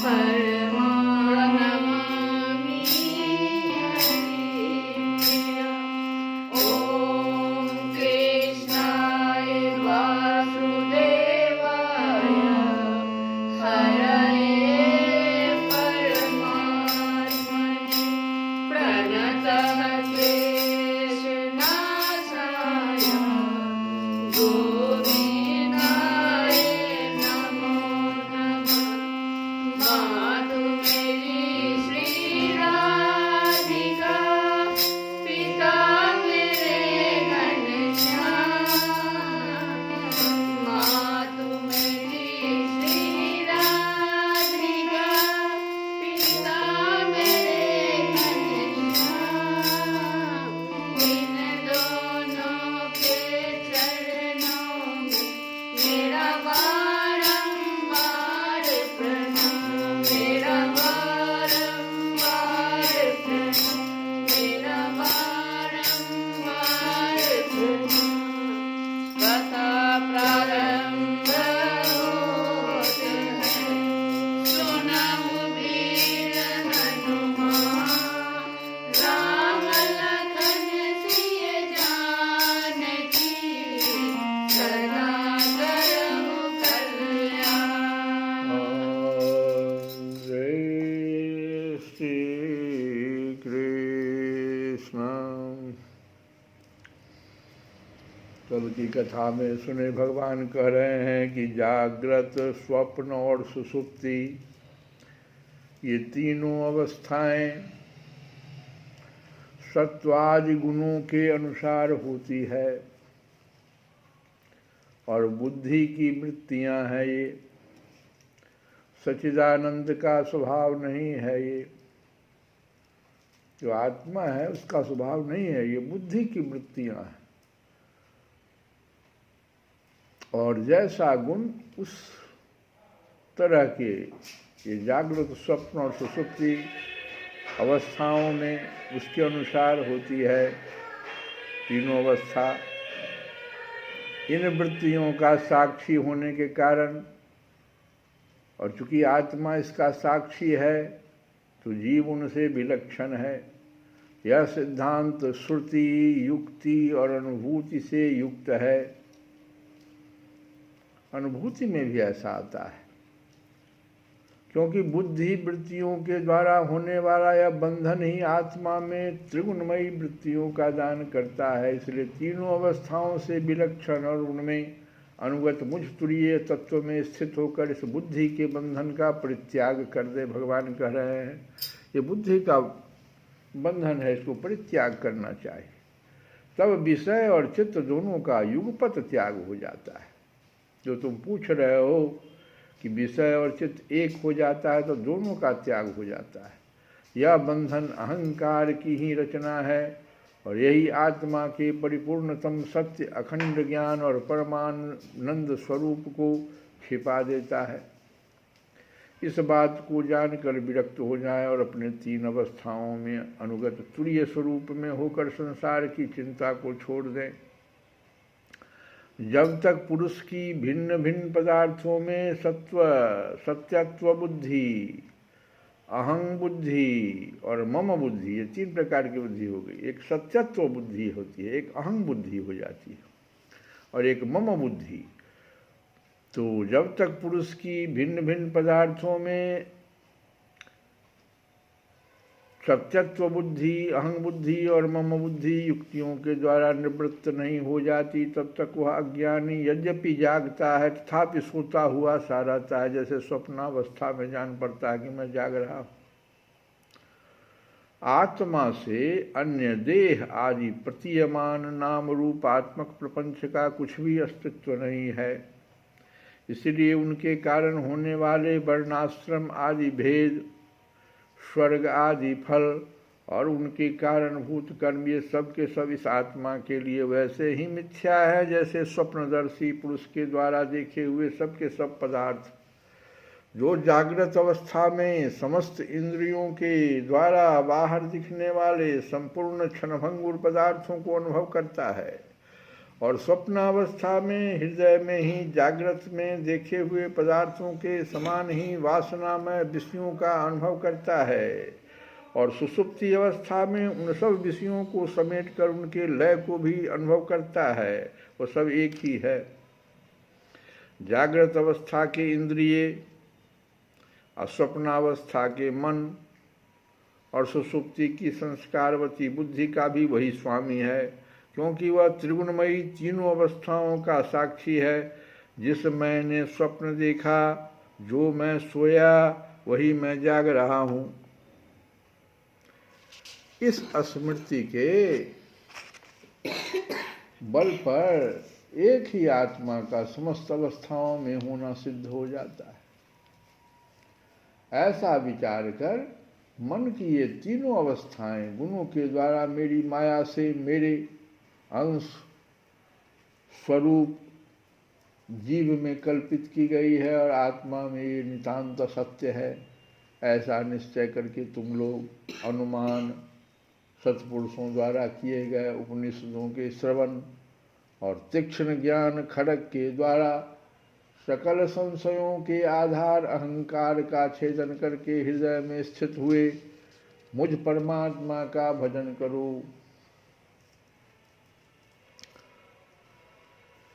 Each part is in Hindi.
परमानंद कल की कथा में सुने भगवान कह रहे हैं कि जागृत, स्वप्न और सुषुप्ति ये तीनों अवस्थाएं सत्वादि गुणों के अनुसार होती है और बुद्धि की वृत्तियां हैं। ये सच्चिदानंद का स्वभाव नहीं है। ये जो आत्मा है उसका स्वभाव नहीं है, ये बुद्धि की वृत्तियां हैं। और जैसा गुण उस तरह के ये जागृत, स्वप्न और सुषुप्ति अवस्थाओं में उसके अनुसार होती है। तीनों अवस्था इन वृत्तियों का साक्षी होने के कारण, और चूंकि आत्मा इसका साक्षी है तो जीव उनसे विलक्षण है। यह सिद्धांत श्रुति, युक्ति और अनुभूति से युक्त है। अनुभूति में भी ऐसा आता है, क्योंकि बुद्धि वृत्तियों के द्वारा होने वाला यह बंधन ही आत्मा में त्रिगुणमयी वृत्तियों का दान करता है। इसलिए तीनों अवस्थाओं से विलक्षण और उनमें अनुगत मुझ तुरीय तत्व में स्थित होकर इस बुद्धि के बंधन का परित्याग कर दे। भगवान कह रहे हैं ये बुद्धि का बंधन है, इसको परित्याग करना चाहिए। तब विषय और चित्त दोनों का युगपत त्याग हो जाता है। जो तुम पूछ रहे हो कि विषय और चित्त एक हो जाता है, तो दोनों का त्याग हो जाता है। यह बंधन अहंकार की ही रचना है और यही आत्मा के परिपूर्णतम सत्य, अखंड ज्ञान और परमानंद स्वरूप को छिपा देता है। इस बात को जानकर विरक्त हो जाए और अपने तीन अवस्थाओं में अनुगत तुरीय स्वरूप में होकर संसार की चिंता को छोड़ दें। जब तक पुरुष की भिन्न भिन्न पदार्थों में सत्यत्व बुद्धि, अहं बुद्धि और मम बुद्धि, ये तीन प्रकार की बुद्धि हो गई। एक सत्यत्व बुद्धि होती है, एक अहं बुद्धि हो जाती है और एक मम बुद्धि। तो जब तक पुरुष की भिन्न भिन्न पदार्थों में सत्यत्व बुद्धि, अहं बुद्धि और मम बुद्धि युक्तियों के द्वारा निवृत्त नहीं हो जाती, तब तक वह अज्ञानी यद्यपि जागता है तथापि सोता हुआ सा रहता है। जैसे स्वप्नावस्था में जान पड़ता है कि मैं जाग रहा हूँ। आत्मा से अन्य देह आदि प्रतीयमान नाम रूपात्मक प्रपंच का कुछ भी अस्तित्व नहीं है। इसलिए उनके कारण होने वाले वर्णाश्रम आदि भेद, स्वर्ग आदि फल और उनके कारणभूत कर्म, ये सब के सब इस आत्मा के लिए वैसे ही मिथ्या है जैसे स्वप्नदर्शी पुरुष के द्वारा देखे हुए सब के सब पदार्थ। जो जागृत अवस्था में समस्त इंद्रियों के द्वारा बाहर दिखने वाले संपूर्ण क्षणभंगुर पदार्थों को अनुभव करता है और स्वप्नावस्था में हृदय में ही जागृत में देखे हुए पदार्थों के समान ही वासनामय विषयों का अनुभव करता है, और सुषुप्ति अवस्था में उन सब विषयों को समेट कर उनके लय को भी अनुभव करता है। वो सब एक ही है। जागृत अवस्था के इंद्रिय, स्वप्नावस्था के मन और सुषुप्ति की संस्कारवती बुद्धि का भी वही स्वामी है, क्योंकि वह त्रिगुणमयी तीनों अवस्थाओं का साक्षी है। जिस मैंने स्वप्न देखा, जो मैं सोया, वही मैं जाग रहा हूँ। इस स्मृति के बल पर एक ही आत्मा का समस्त अवस्थाओं में होना सिद्ध हो जाता है। ऐसा विचार कर मन की ये तीनों अवस्थाएं गुणों के द्वारा मेरी माया से मेरे अंश स्वरूप जीव में कल्पित की गई है और आत्मा में ये नितांत सत्य है, ऐसा निश्चय करके तुम लोग अनुमान सत्पुरुषों द्वारा किए गए उपनिषदों के श्रवण और तीक्ष्ण ज्ञान खड्ग के द्वारा सकल संशयों के आधार अहंकार का छेदन करके हृदय में स्थित हुए मुझ परमात्मा का भजन करो।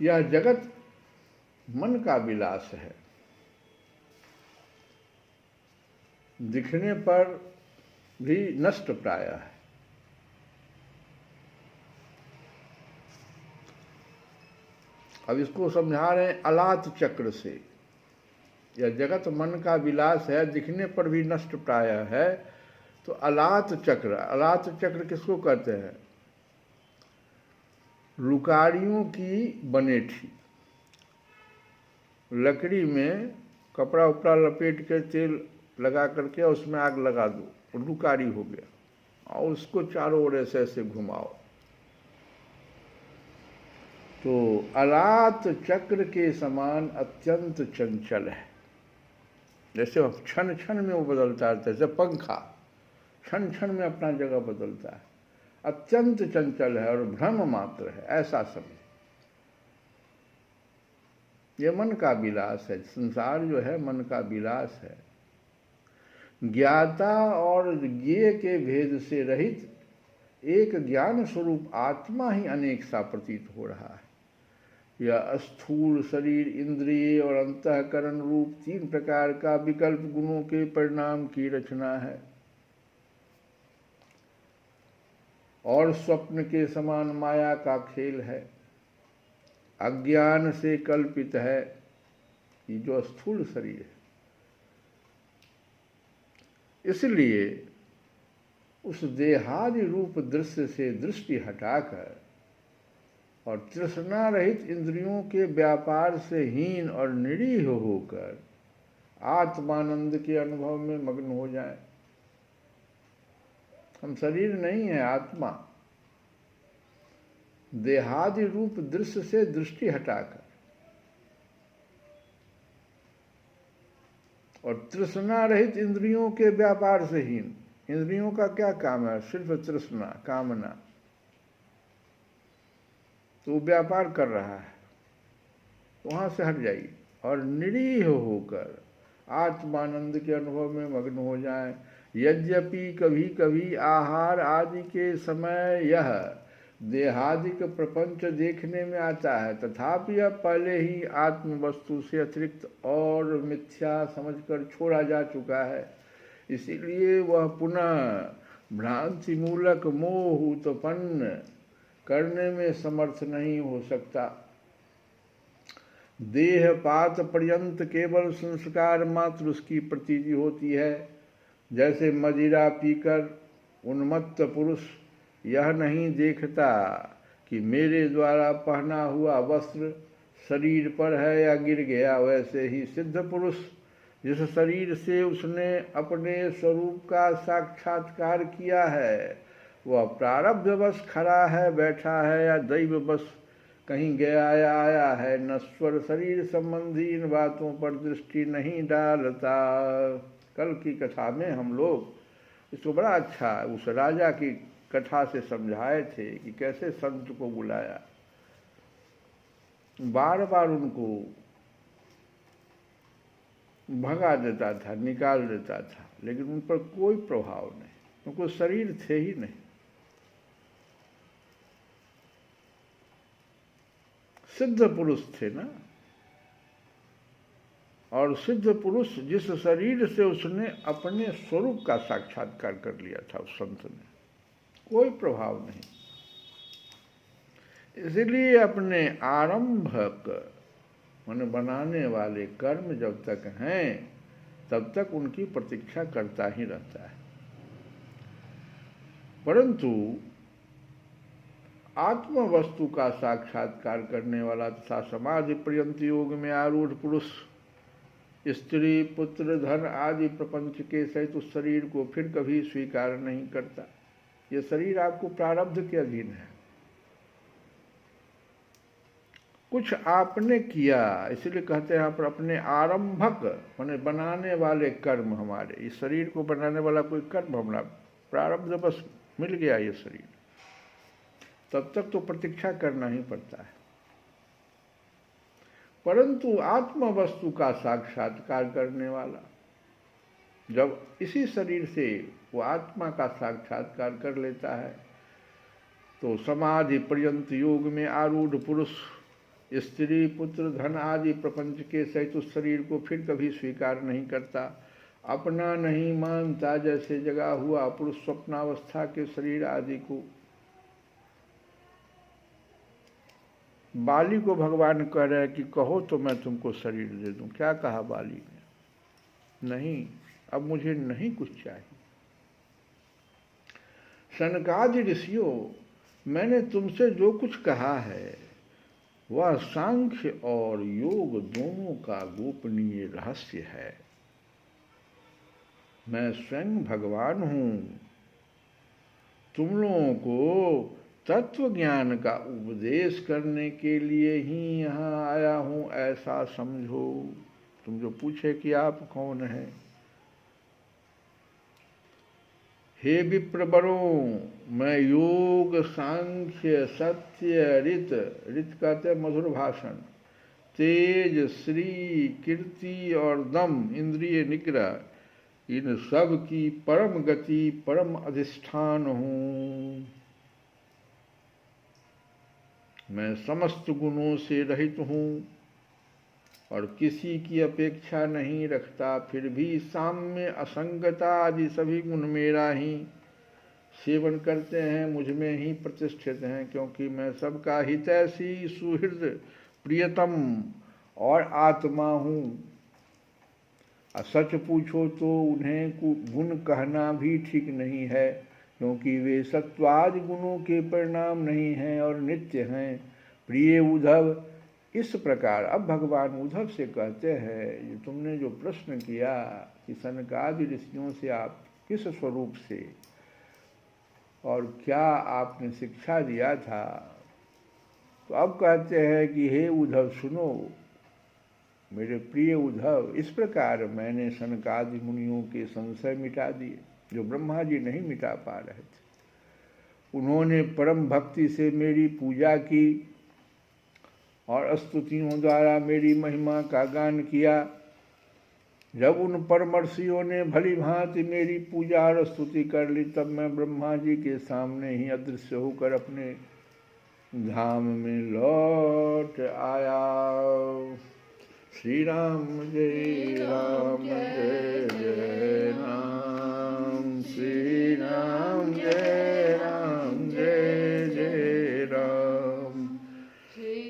यह जगत मन का विलास है, दिखने पर भी नष्ट प्राय है। अब इसको समझा रहे हैं अलात चक्र से। यह जगत मन का विलास है, दिखने पर भी नष्ट प्राय है। तो अलात चक्र किसको कहते हैं? लुकारियों की बनेठी, लकड़ी में कपड़ा उपड़ा लपेट के तेल लगा करके उसमें आग लगा दो, लुकारी हो गया, और उसको चारों ओर ऐसे ऐसे घुमाओ। तो अलात चक्र के समान अत्यंत चंचल है। जैसे क्षण क्षण में वो बदलता है, जैसे पंखा क्षण क्षण में अपना जगह बदलता है, अत्यंत चंचल है और भ्रम मात्र है, ऐसा समझ। ये मन का विलास है, संसार जो है मन का विलास है। ज्ञाता और ज्ञेय के भेद से रहित एक ज्ञान स्वरूप आत्मा ही अनेक सा प्रतीत हो रहा है। यह स्थूल शरीर, इंद्रिय और अंतःकरण रूप 3 प्रकार का विकल्प गुणों के परिणाम की रचना है और स्वप्न के समान माया का खेल है। अज्ञान से कल्पित है ये जो स्थूल शरीर है। इसलिए उस देहादि रूप दृश्य से दृष्टि हटाकर और तृष्णा रहित इंद्रियों के व्यापार से हीन और निरीह होकर आत्मानंद के अनुभव में मग्न हो जाए। हम शरीर नहीं है, आत्मा। देहादि रूप दृश्य से दृष्टि हटाकर और तृष्णा रहित इंद्रियों के व्यापार से हीन। इंद्रियों का क्या काम है? सिर्फ तृष्णा, कामना। तो व्यापार कर रहा है, वहां से हट जाइए और निरीह होकर आत्मानंद के अनुभव में मग्न हो जाए। यद्यपि कभी कभी आहार आदि के समय यह देहादिक प्रपंच देखने में आता है, तथापि यह पहले ही आत्म वस्तु से अतिरिक्त और मिथ्या समझकर छोड़ा जा चुका है। इसीलिए वह पुनः भ्रांति मूलक मोह उत्पन्न करने में समर्थ नहीं हो सकता। देहपात पर्यंत केवल संस्कार मात्र उसकी प्रतीति होती है। जैसे मदिरा पीकर उन्मत्त पुरुष यह नहीं देखता कि मेरे द्वारा पहना हुआ वस्त्र शरीर पर है या गिर गया, वैसे ही सिद्ध पुरुष जिस शरीर से उसने अपने स्वरूप का साक्षात्कार किया है वह प्रारब्धवश खड़ा है, बैठा है या दैववश कहीं गया या आया है, नश्वर शरीर संबंधी इन बातों पर दृष्टि नहीं डालता। कल की कथा में हम लोग इसको बड़ा अच्छा उस राजा की कथा से समझाए थे कि कैसे संत को बुलाया, बार बार उनको भगा देता था, निकाल देता था, लेकिन उन पर कोई प्रभाव नहीं, उनको शरीर थे ही नहीं। सिद्ध पुरुष थे ना, और सिद्ध पुरुष जिस शरीर से उसने अपने स्वरूप का साक्षात्कार कर लिया था उस संत ने, कोई प्रभाव नहीं। इसलिए अपने आरंभक माने बनाने वाले कर्म जब तक हैं तब तक उनकी प्रतीक्षा करता ही रहता है। परंतु आत्म वस्तु का साक्षात्कार करने वाला तथा समाधि पर्यंत योग में आरूढ़ पुरुष स्त्री पुत्र धन आदि प्रपंच के सहित उस शरीर को फिर कभी स्वीकार नहीं करता। ये शरीर आपको प्रारब्ध के अधीन है, कुछ आपने किया, इसलिए कहते हैं यहाँ पर अपने आरंभक माने बनाने वाले कर्म हमारे। इस शरीर को बनाने वाला कोई कर्म हमारा प्रारब्ध बस मिल गया ये शरीर, तब तक तो प्रतीक्षा करना ही पड़ता है। परंतु आत्म वस्तु का साक्षात्कार करने वाला जब इसी शरीर से वो आत्मा का साक्षात्कार कर लेता है तो समाधि पर्यंत योग में आरूढ़ पुरुष स्त्री पुत्र धन आदि प्रपंच के सहित उस शरीर को फिर कभी स्वीकार नहीं करता, अपना नहीं मानता। जैसे जगा हुआ पुरुष स्वप्नावस्था के शरीर आदि को बाली को भगवान कह रहे हैं कि कहो तो मैं तुमको शरीर दे दूं। क्या कहा बाली ने? नहीं, अब मुझे नहीं कुछ चाहिए। सनकादि ऋषियों, मैंने तुमसे जो कुछ कहा है वह सांख्य और योग दोनों का गोपनीय रहस्य है। मैं स्वयं भगवान हूं। तुम लोगों को तत्व ज्ञान का उपदेश करने के लिए ही यहाँ आया हूं, ऐसा समझो। तुम जो पूछे कि आप कौन हैं, हे विप्रवरों, मैं योग, सांख्य, सत्य, रित कहते मधुर भाषण, तेज, श्री, कीर्ति और दम, इंद्रिय निग्रह, इन सब की परम गति, परम अधिष्ठान हूँ। मैं समस्त गुणों से रहित हूँ और किसी की अपेक्षा नहीं रखता, फिर भी साम्य, असंगता आदि सभी गुण मेरा ही सेवन करते हैं, मुझ में ही प्रतिष्ठित हैं, क्योंकि मैं सबका हितैषी, सुहृद, प्रियतम और आत्मा हूँ। सच पूछो तो उन्हें गुण कहना भी ठीक नहीं है, क्योंकि वे सत्वादि गुणों के परिणाम नहीं हैं और नित्य हैं। प्रिय उद्धव, इस प्रकार अब भगवान उद्धव से कहते हैं, ये तुमने जो प्रश्न किया कि सनकादि ऋषियों से आप किस स्वरूप से और क्या आपने शिक्षा दिया था, तो अब कहते हैं कि हे उद्धव सुनो, मेरे प्रिय उद्धव, इस प्रकार मैंने सनकादि मुनियों के संशय मिटा दिए जो ब्रह्मा जी नहीं मिटा पा रहे थे। उन्होंने परम भक्ति से मेरी पूजा की और स्तुतियों द्वारा मेरी महिमा का गान किया। जब उन परमर्षियों ने भली भांति मेरी पूजा और स्तुति कर ली, तब मैं ब्रह्मा जी के सामने ही अदृश्य होकर अपने धाम में लौट आया। श्री राम जय राम जय जय राम, श्री राम जय जय राम।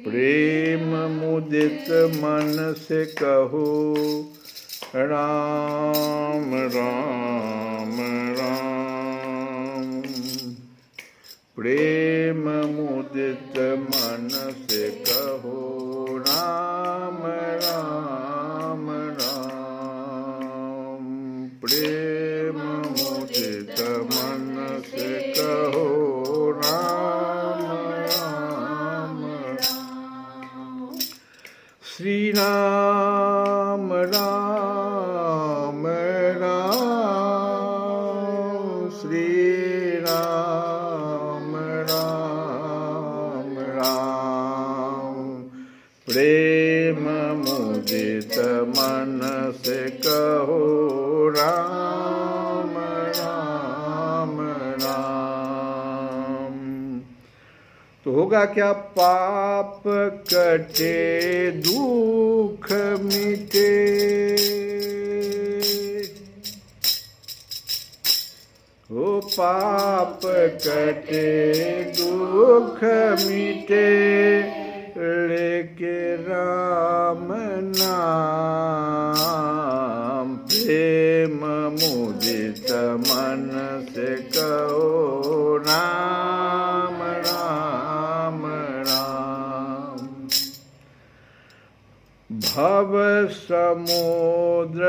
प्रेम मुदित मन से कहो राम राम राम। प्रेम मुदित मन से कहो राम राम राम। प्रेम मुदित मन से कहो राम राम राम। श्री राम राम राम, श्री राम राम राम। प्रेम मुदित मन से कहो राम राम राम। तो होगा क्या? पाप कटे दुख मिटे, ओ पाप कटे दुख मिटे, लेके राम नाम। प्रेम मुदित मन से कहो राम राम राम। भव समुद्र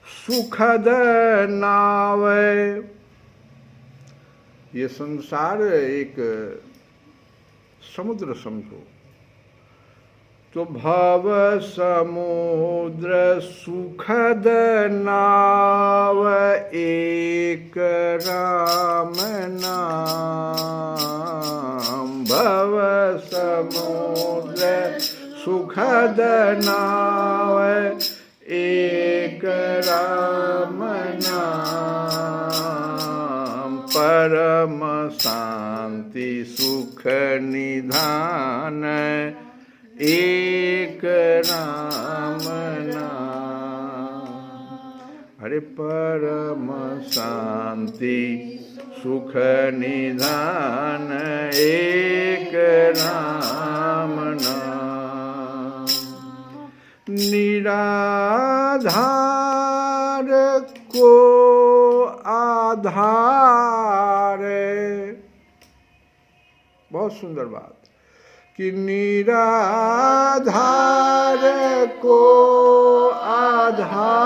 सुखद नावे, ये संसार एक समुद्र समझो, तो भव समुद्र सुखद नाव, एक राम नाम। भव समुद्र सुखद नाव, एक राम नाम। परम शांति सुख निधान, एक राम नाम। अरे परम शांति सुख निधान एक राम नाम। निराधार को आधार, बहुत सुंदर बात, कि निराधार को आधार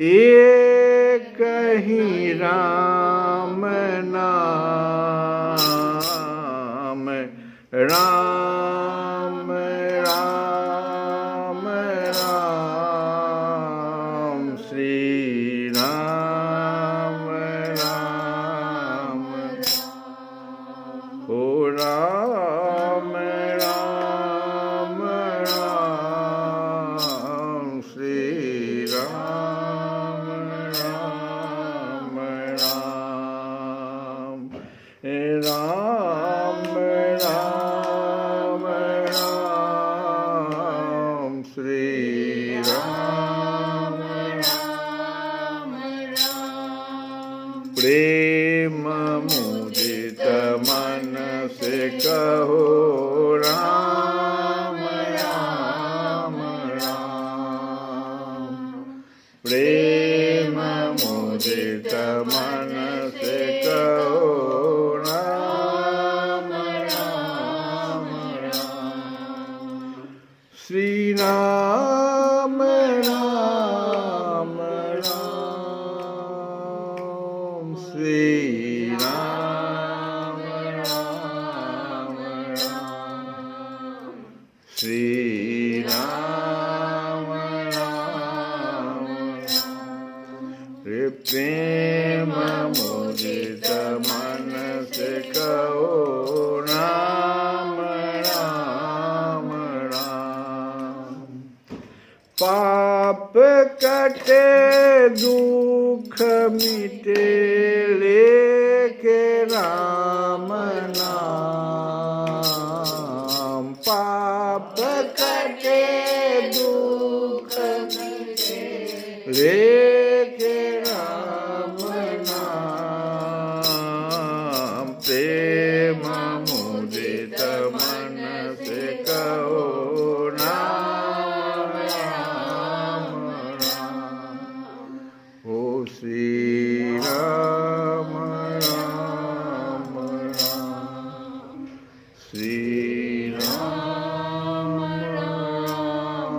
एक ही राम नाम। राम राम राम श्री राम राम ओ राम राम राम श्री राम राम राम। राम राम राम श्री राम राम राम। प्रेम मुदित मन से कहो राम राम राम। प्रेम मुदित मन से कहो राम राम राम। श्री राम राम राम श्री राम राम राम श्री राम राम रे। प्रेम मुदित मन से कहो राम राम राम। पाप कटे दुख मिटे लेके राम नाम। पाप कटे दुख मिटे लेके राम नाम। प्रेम मुदित मन से कहो राम राम राम। ओ श्री राम राम राम श्री राम राम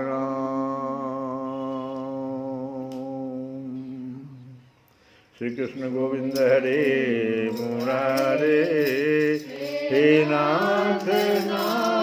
राम। श्री कृष्ण गोविंद हरे मुरारे हे नाथ नाथ